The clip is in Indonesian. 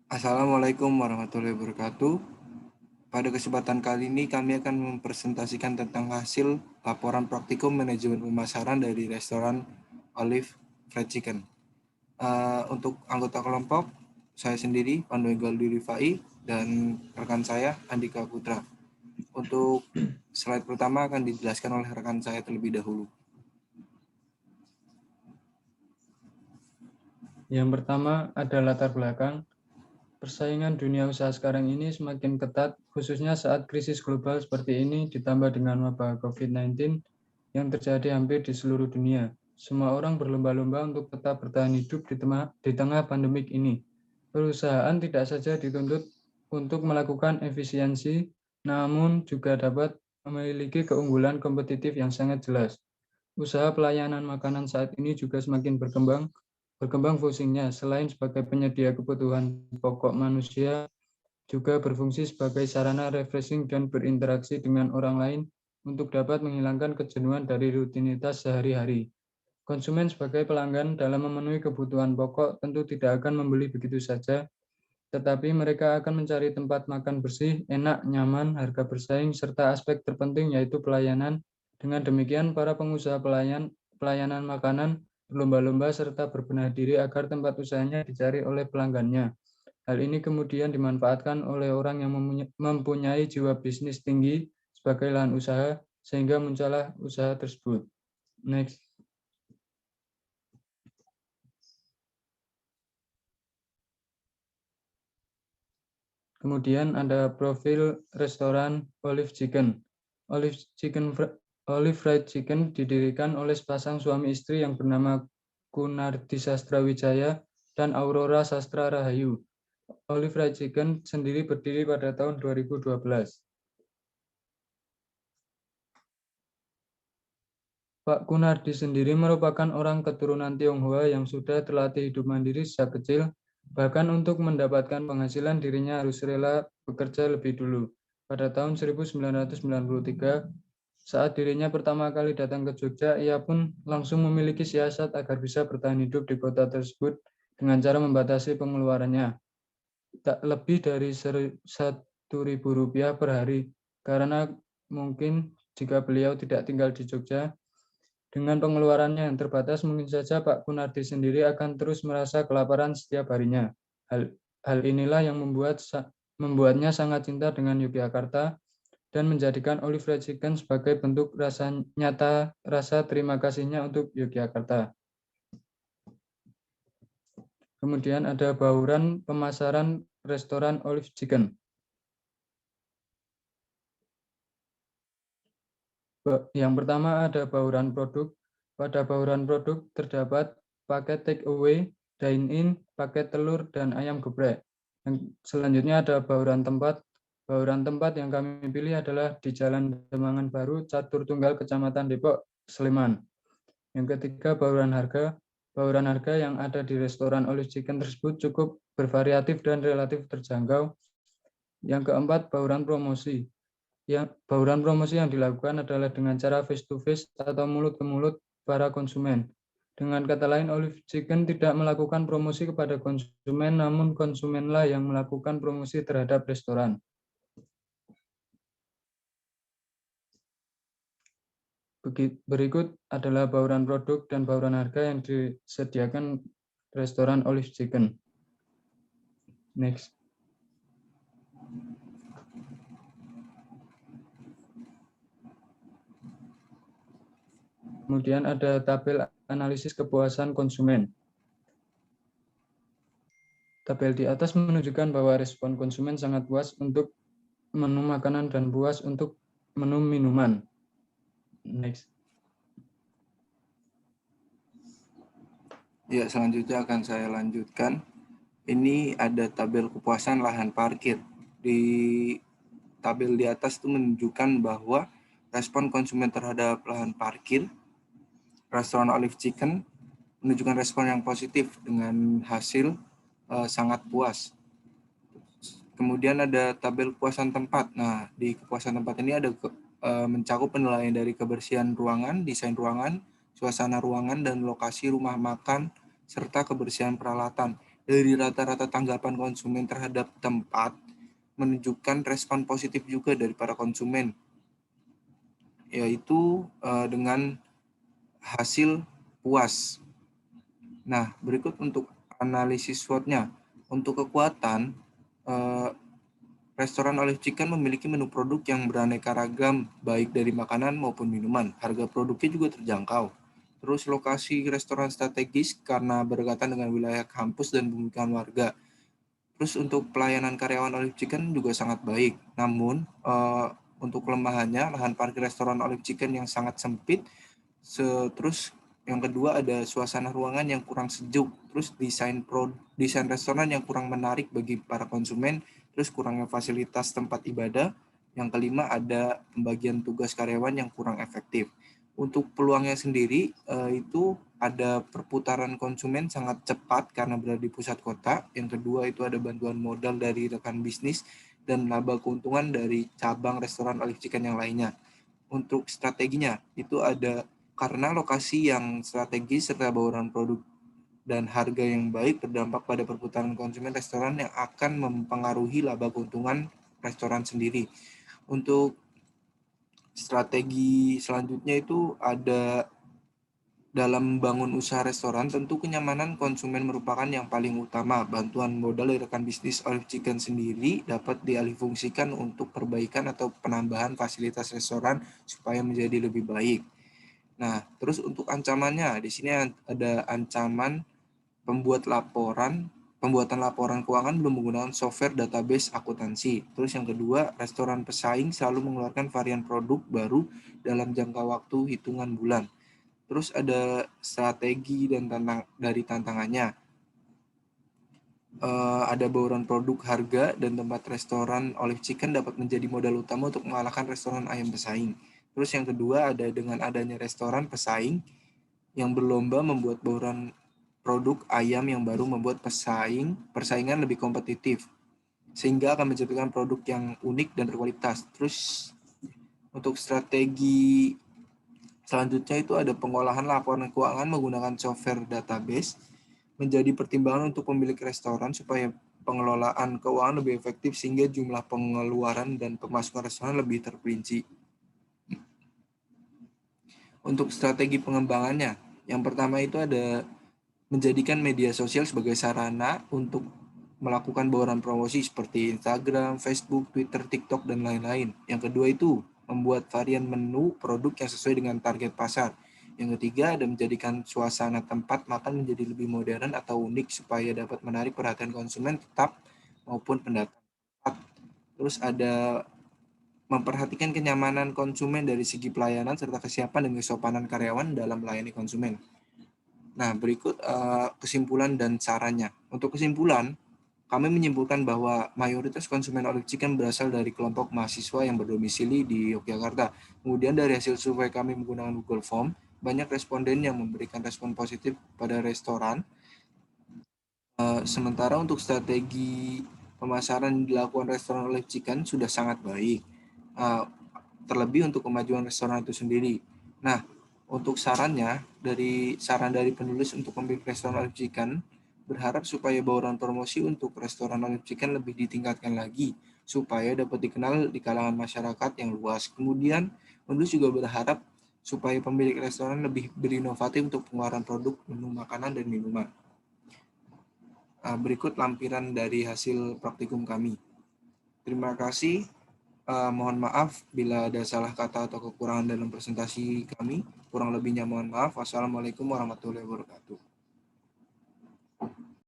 Assalamualaikum warahmatullahi wabarakatuh. Pada kesempatan kali ini kami akan mempresentasikan tentang hasil laporan praktikum manajemen pemasaran dari restoran Olive Fried Chicken. Untuk anggota kelompok, saya sendiri, Pandu Galdi Rifai, dan rekan saya, Andika Putra. Untuk slide pertama akan dijelaskan oleh rekan saya terlebih dahulu. Yang pertama ada latar belakang. Persaingan dunia usaha sekarang ini semakin ketat, khususnya saat krisis global seperti ini ditambah dengan wabah COVID-19 yang terjadi hampir di seluruh dunia. Semua orang berlomba-lomba untuk tetap bertahan hidup di tengah pandemik ini. Perusahaan tidak saja dituntut untuk melakukan efisiensi, namun juga dapat memiliki keunggulan kompetitif yang sangat jelas. Usaha pelayanan makanan saat ini juga semakin berkembang fungsinya. Selain sebagai penyedia kebutuhan pokok manusia, juga berfungsi sebagai sarana refreshing dan berinteraksi dengan orang lain untuk dapat menghilangkan kejenuhan dari rutinitas sehari-hari. Konsumen sebagai pelanggan dalam memenuhi kebutuhan pokok tentu tidak akan membeli begitu saja, tetapi mereka akan mencari tempat makan bersih, enak, nyaman, harga bersaing, serta aspek terpenting yaitu pelayanan. Dengan demikian, para pengusaha pelayanan makanan berlomba-lomba serta berbenah diri agar tempat usahanya dicari oleh pelanggannya. Hal ini kemudian dimanfaatkan oleh orang yang mempunyai jiwa bisnis tinggi sebagai lahan usaha, sehingga muncullah usaha tersebut. Next. Kemudian ada profil restoran Olive Chicken. Olive Fried Chicken didirikan oleh sepasang suami istri yang bernama Kunardi Sastrawijaya dan Aurora Sastra Rahayu. Olive Fried Chicken sendiri berdiri pada tahun 2012. Pak Kunardi sendiri merupakan orang keturunan Tionghoa yang sudah terlatih hidup mandiri sejak kecil. Bahkan untuk mendapatkan penghasilan dirinya harus rela bekerja lebih dulu. Pada tahun 1993, saat dirinya pertama kali datang ke Jogja, ia pun langsung memiliki siasat agar bisa bertahan hidup di kota tersebut dengan cara membatasi pengeluarannya. Tak lebih dari Rp1.000 per hari, karena mungkin jika beliau tidak tinggal di Jogja, dengan pengeluarannya yang terbatas, mungkin saja Pak Kunardi sendiri akan terus merasa kelaparan setiap harinya. Hal inilah yang membuatnya sangat cinta dengan Yogyakarta dan menjadikan Olive Fried Chicken sebagai bentuk nyata rasa terima kasihnya untuk Yogyakarta. Kemudian ada bauran pemasaran restoran Olive Chicken. Yang pertama ada bauran produk. Pada bauran produk terdapat paket take away, dine-in, paket telur, dan ayam geprek. Selanjutnya ada bauran tempat. Bauran tempat yang kami pilih adalah di Jalan Demangan Baru, Catur Tunggal, Kecamatan Depok, Sleman. Yang ketiga bauran harga. Bauran harga yang ada di restoran Olive Chicken tersebut cukup bervariatif dan relatif terjangkau. Yang keempat bauran promosi. Bauran promosi yang dilakukan adalah dengan cara face to face atau mulut ke mulut para konsumen. Dengan kata lain, Olive Chicken tidak melakukan promosi kepada konsumen, namun konsumenlah yang melakukan promosi terhadap restoran. Berikut adalah bauran produk dan bauran harga yang disediakan restoran Olive Chicken. Next. Kemudian ada tabel analisis kepuasan konsumen. Tabel di atas menunjukkan bahwa respon konsumen sangat puas untuk menu makanan dan puas untuk menu minuman. Next. Ya, selanjutnya akan saya lanjutkan. Ini ada tabel kepuasan lahan parkir. Di tabel di atas itu menunjukkan bahwa respon konsumen terhadap lahan parkir restoran Olive Chicken menunjukkan respon yang positif dengan hasil sangat puas. Kemudian ada tabel kepuasan tempat. Nah, di kepuasan tempat ini ada mencakup penilaian dari kebersihan ruangan, desain ruangan, suasana ruangan, dan lokasi rumah makan, serta kebersihan peralatan. dari rata-rata tanggapan konsumen terhadap tempat menunjukkan respon positif juga dari para konsumen, yaitu dengan hasil puas. Nah, berikut untuk analisis SWOT-nya. Untuk kekuatan, restoran Olive Chicken memiliki menu produk yang beraneka ragam, baik dari makanan maupun minuman. Harga produknya juga terjangkau. Terus lokasi restoran strategis karena berdekatan dengan wilayah kampus dan pemukiman warga. Terus untuk pelayanan karyawan Olive Chicken juga sangat baik. Namun, untuk kelemahannya, lahan parkir restoran Olive Chicken yang sangat sempit. Terus yang kedua ada suasana ruangan yang kurang sejuk. Terus desain restoran yang kurang menarik bagi para konsumen. Terus kurangnya fasilitas tempat ibadah. Yang kelima ada pembagian tugas karyawan yang kurang efektif. Untuk peluangnya sendiri itu ada perputaran konsumen sangat cepat karena berada di pusat kota. Yang kedua itu ada bantuan modal dari rekan bisnis dan laba keuntungan dari cabang restoran Olive Chicken yang lainnya. Untuk strateginya itu ada karena lokasi yang strategis serta bauran produk dan harga yang baik berdampak pada perputaran konsumen restoran yang akan mempengaruhi laba keuntungan restoran sendiri. Untuk strategi selanjutnya itu ada dalam membangun usaha restoran, tentu kenyamanan konsumen merupakan yang paling utama. Bantuan modal dari rekan bisnis Olive Chicken sendiri dapat dialihfungsikan untuk perbaikan atau penambahan fasilitas restoran supaya menjadi lebih baik. Nah, terus untuk ancamannya, di sini ada ancaman pembuatan laporan keuangan belum menggunakan software database akuntansi. Terus yang kedua, restoran pesaing selalu mengeluarkan varian produk baru dalam jangka waktu hitungan bulan. Terus ada strategi dan dari tantangannya. Ada bauran produk, harga, dan tempat restoran Olive Chicken dapat menjadi modal utama untuk mengalahkan restoran ayam pesaing. Terus yang kedua ada dengan adanya restoran pesaing yang berlomba membuat bauran produk ayam yang baru membuat persaingan lebih kompetitif sehingga akan menciptakan produk yang unik dan berkualitas. Terus untuk strategi selanjutnya itu ada pengolahan laporan keuangan menggunakan software database menjadi pertimbangan untuk pemilik restoran supaya pengelolaan keuangan lebih efektif sehingga jumlah pengeluaran dan pemasukan restoran lebih terperinci. Untuk strategi pengembangannya, yang pertama itu ada menjadikan media sosial sebagai sarana untuk melakukan bauran promosi seperti Instagram, Facebook, Twitter, TikTok, dan lain-lain. Yang kedua itu membuat varian menu produk yang sesuai dengan target pasar. Yang ketiga ada menjadikan suasana tempat makan menjadi lebih modern atau unik supaya dapat menarik perhatian konsumen tetap maupun pendatang. Terus ada memperhatikan kenyamanan konsumen dari segi pelayanan serta kesiapan dan kesopanan karyawan dalam melayani konsumen. Nah, berikut kesimpulan dan sarannya. Untuk kesimpulan, kami menyimpulkan bahwa mayoritas konsumen Olive Chicken berasal dari kelompok mahasiswa yang berdomisili di Yogyakarta. Kemudian dari hasil survei kami menggunakan Google Form, banyak responden yang memberikan respon positif pada restoran. Sementara untuk strategi pemasaran yang dilakukan restoran Olive Chicken sudah sangat baik. Terlebih untuk kemajuan restoran itu sendiri. Nah, untuk saran dari penulis untuk pemilik restoran Olive Chicken, berharap supaya bauran promosi untuk restoran Olive Chicken lebih ditingkatkan lagi, supaya dapat dikenal di kalangan masyarakat yang luas. Kemudian, penulis juga berharap supaya pemilik restoran lebih berinovatif untuk pengeluaran produk menu makanan dan minuman. Berikut lampiran dari hasil praktikum kami. Terima kasih. Mohon maaf bila ada salah kata atau kekurangan dalam presentasi kami. Kurang lebihnya mohon maaf. Wassalamualaikum warahmatullahi wabarakatuh.